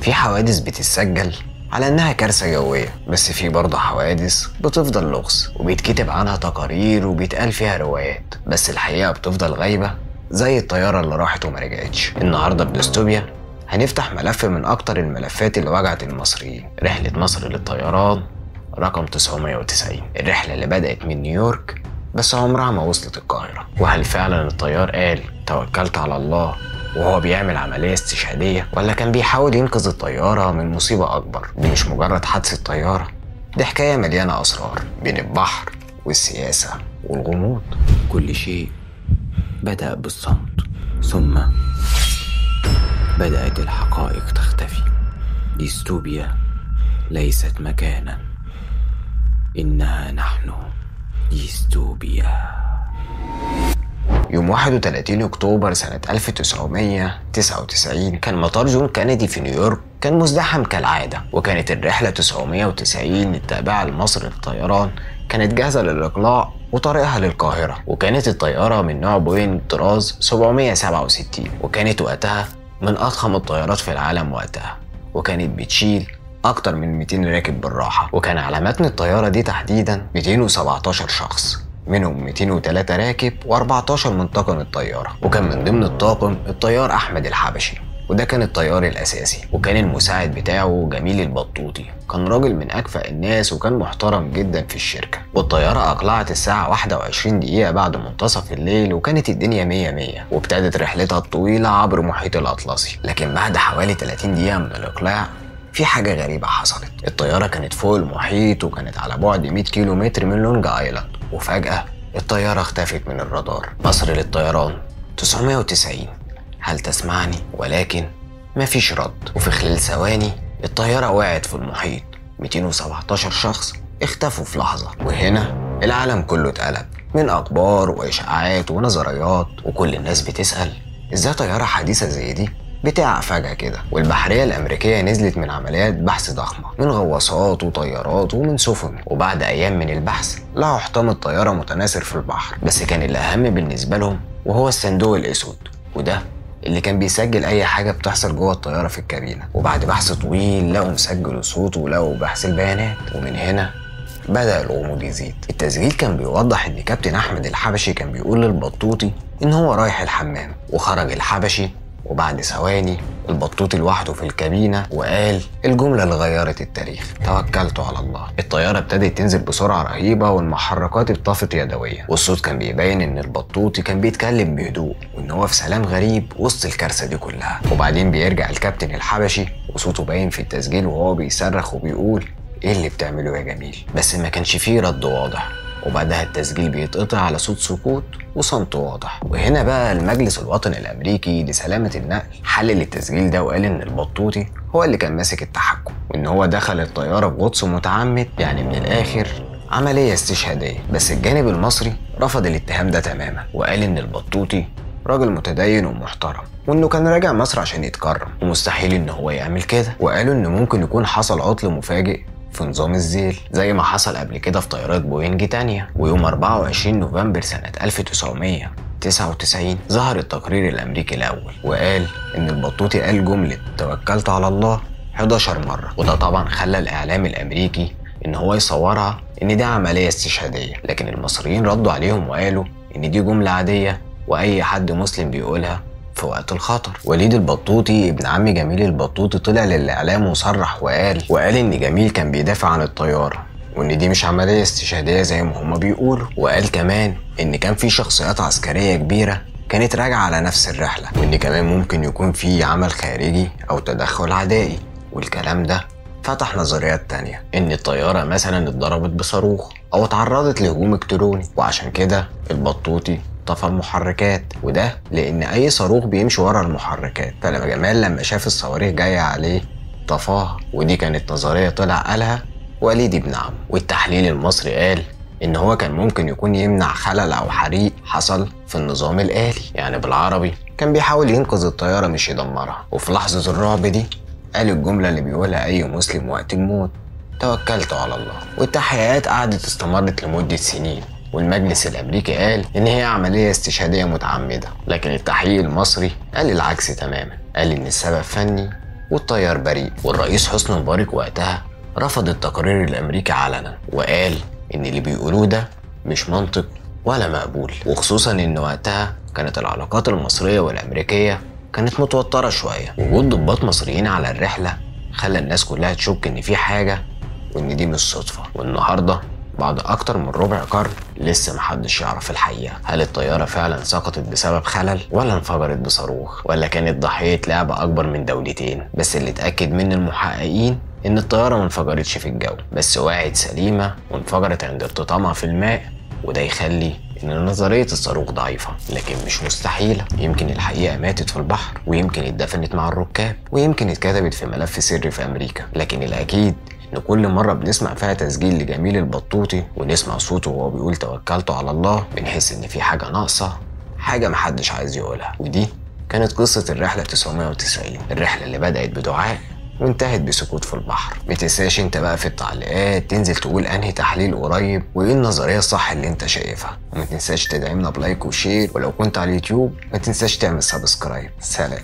في حوادث بتتسجل على انها كارثة جوية، بس في برضه حوادث بتفضل لغز وبيتكتب عنها تقارير وبيتقال فيها روايات، بس الحقيقة بتفضل غايبة زي الطيارة اللي راحت وما رجعتش. النهاردة بدستوبيا هنفتح ملف من اكتر الملفات اللي وجعت المصريين، رحلة مصر للطيران رقم 990، الرحلة اللي بدأت من نيويورك بس عمرها ما وصلت القاهرة. وهل فعلا الطيار قال توكلت على الله وهو بيعمل عملية استشهادية، ولا كان بيحاول ينقذ الطيارة من مصيبة أكبر؟ دي مش مجرد حادثة طيارة، دي حكاية مليانة أسرار بين البحر والسياسة والغموض. كل شيء بدأ بالصمت، ثم بدأت الحقائق تختفي. ديستوبيا ليست مكانا، إنها نحن ديستوبيا. يوم 31 أكتوبر سنة 1999 كان مطار جون كينيدي في نيويورك كان مزدحم كالعادة، وكانت الرحلة 990 التابعة لمصر للطيران كانت جاهزة للإقلاع وطريقها للقاهرة. وكانت الطيارة من نوع بوينج طراز 767، وكانت وقتها من أضخم الطيارات في العالم وقتها، وكانت بتشيل أكتر من 200 راكب بالراحة. وكان على متن الطيارة دي تحديدا 217 شخص، منهم 203 راكب و14 من طاقم الطيارة. وكان من ضمن الطاقم الطيار أحمد الحبشي، وده كان الطيار الأساسي. وكان المساعد بتاعه جميل البطوطي، كان راجل من أكفأ الناس وكان محترم جدا في الشركة. والطيارة أقلعت الساعة 21 دقيقة بعد منتصف الليل، وكانت الدنيا 100 وابتدت رحلتها الطويلة عبر المحيط الأطلسي. لكن بعد حوالي 30 دقيقة من الإقلاع في حاجة غريبة حصلت. الطيارة كانت فوق المحيط وكانت على بعد 100 كيلو متر من لونج آيلاند، وفجأة الطيارة اختفت من الرادار. مصر للطيران 990، هل تسمعني؟ ولكن مفيش رد. وفي خلال ثواني الطيارة وقعت في المحيط، 217 شخص اختفوا في لحظة. وهنا العالم كله اتقلب من أخبار وإشاعات ونظريات، وكل الناس بتسأل ازاي طيارة حديثة زي دي بتقع فجأة كده. والبحرية الأمريكية نزلت من عمليات بحث ضخمة من غواصات وطيارات ومن سفن، وبعد أيام من البحث لقوا حطام الطيارة متناثر في البحر. بس كان الأهم بالنسبة لهم وهو الصندوق الأسود، وده اللي كان بيسجل أي حاجة بتحصل جوه الطيارة في الكابينة. وبعد بحث طويل لقوا مسجل صوت ولقوا بحث البيانات، ومن هنا بدأ الغموض يزيد. التسجيل كان بيوضح إن كابتن أحمد الحبشي كان بيقول للبطوطي إن هو رايح الحمام، وخرج الحبشي وبعد ثواني البطوطي لوحده في الكابينة وقال الجملة اللي غيرت التاريخ: توكلت على الله. الطيارة ابتدت تنزل بسرعة رهيبة والمحركات اتطفت يدويا، والصوت كان بيبين ان البطوطي كان بيتكلم بهدوء وان هو في سلام غريب وسط الكارثة دي كلها. وبعدين بيرجع الكابتن الحبشي وصوته باين في التسجيل وهو بيصرخ وبيقول ايه اللي بتعمله يا جميل، بس ما كانش فيه رد واضح. وبعدها التسجيل بيتقطع على صوت سكوت وصمت واضح. وهنا بقى المجلس الوطني الامريكي لسلامة النقل حلل التسجيل ده وقال ان البطوطي هو اللي كان ماسك التحكم، وان هو دخل الطيارة بغطس متعمد، يعني من الاخر عملية استشهادية. بس الجانب المصري رفض الاتهام ده تماما، وقال ان البطوطي راجل متدين ومحترم، وانه كان راجع مصر عشان يتكرم ومستحيل ان هو يعمل كده. وقالوا ان ممكن يكون حصل عطل مفاجئ في نظام الذيل زي ما حصل قبل كده في طيارات بوينج تانية. ويوم 24 نوفمبر سنة 1999 ظهر التقرير الأمريكي الأول وقال إن البطوطي قال جملة توكلت على الله 11 مرة، وده طبعا خلى الإعلام الأمريكي إن هو يصورها إن دي عملية استشهادية. لكن المصريين ردوا عليهم وقالوا إن دي جملة عادية وأي حد مسلم بيقولها في وقت الخطر. وليد البطوطي ابن عم جميل البطوطي طلع للإعلام وصرح وقال إن جميل كان بيدافع عن الطيارة وإن دي مش عملية استشهادية زي ما هما بيقولوا. وقال كمان إن كان في شخصيات عسكرية كبيرة كانت راجعة على نفس الرحلة، وإن كمان ممكن يكون في عمل خارجي أو تدخل عدائي. والكلام ده فتح نظريات تانية، إن الطيارة مثلا اتضربت بصاروخ أو اتعرضت لهجوم إلكتروني، وعشان كده البطوطي طفى المحركات، وده لان اي صاروخ بيمشي ورا المحركات، فلما جمال لما شاف الصواريخ جايه عليه طفاها. ودي كانت نظريه طلع قالها وليد ابن عم. والتحليل المصري قال ان هو كان ممكن يكون يمنع خلل او حريق حصل في النظام الآلي، يعني بالعربي كان بيحاول ينقذ الطياره مش يدمرها. وفي لحظه الرعب دي قال الجمله اللي بيقولها اي مسلم وقت الموت: توكلت على الله. والتحقيقات قعدت استمرت لمده سنين، والمجلس الأمريكي قال إن هي عملية استشهادية متعمدة. لكن التحقيق المصري قال العكس تماما، قال إن السبب فني والطيار بريء. والرئيس حسني مبارك وقتها رفض التقرير الأمريكي علنا وقال إن اللي بيقولوه ده مش منطق ولا مقبول، وخصوصا إن وقتها كانت العلاقات المصرية والأمريكية كانت متوترة شوية. وجود ضباط مصريين على الرحلة خلى الناس كلها تشك إن في حاجة وإن دي مش صدفة. والنهاردة بعد أكتر من ربع قرن لسه محدش يعرف الحقيقة. هل الطيارة فعلا سقطت بسبب خلل ولا انفجرت بصاروخ ولا كانت ضحية لعبة أكبر من دولتين؟ بس اللي اتأكد من المحققين إن الطيارة ما انفجرتش في الجو، بس وقعت سليمة وانفجرت عند ارتطامها في الماء. وده يخلي إن نظرية الصاروخ ضعيفة لكن مش مستحيلة. يمكن الحقيقة ماتت في البحر، ويمكن اتدفنت مع الركاب، ويمكن اتكتبت في ملف سري في أمريكا. لكن الأكيد إن كل مرة بنسمع فيها تسجيل لجميل البطوطي ونسمع صوته وهو بيقول توكلت على الله، بنحس إن في حاجة ناقصة، حاجة محدش عايز يقولها. ودي كانت قصة الرحلة 990، الرحلة اللي بدأت بدعاء وانتهت بسكوت في البحر. متنساش انت بقى في التعليقات تنزل تقول انهي تحليل قريب وايه النظرية الصح اللي انت شايفها، ومتنساش تدعمنا بلايك وشير، ولو كنت على اليوتيوب متنساش تعمل سبسكرايب. سلام.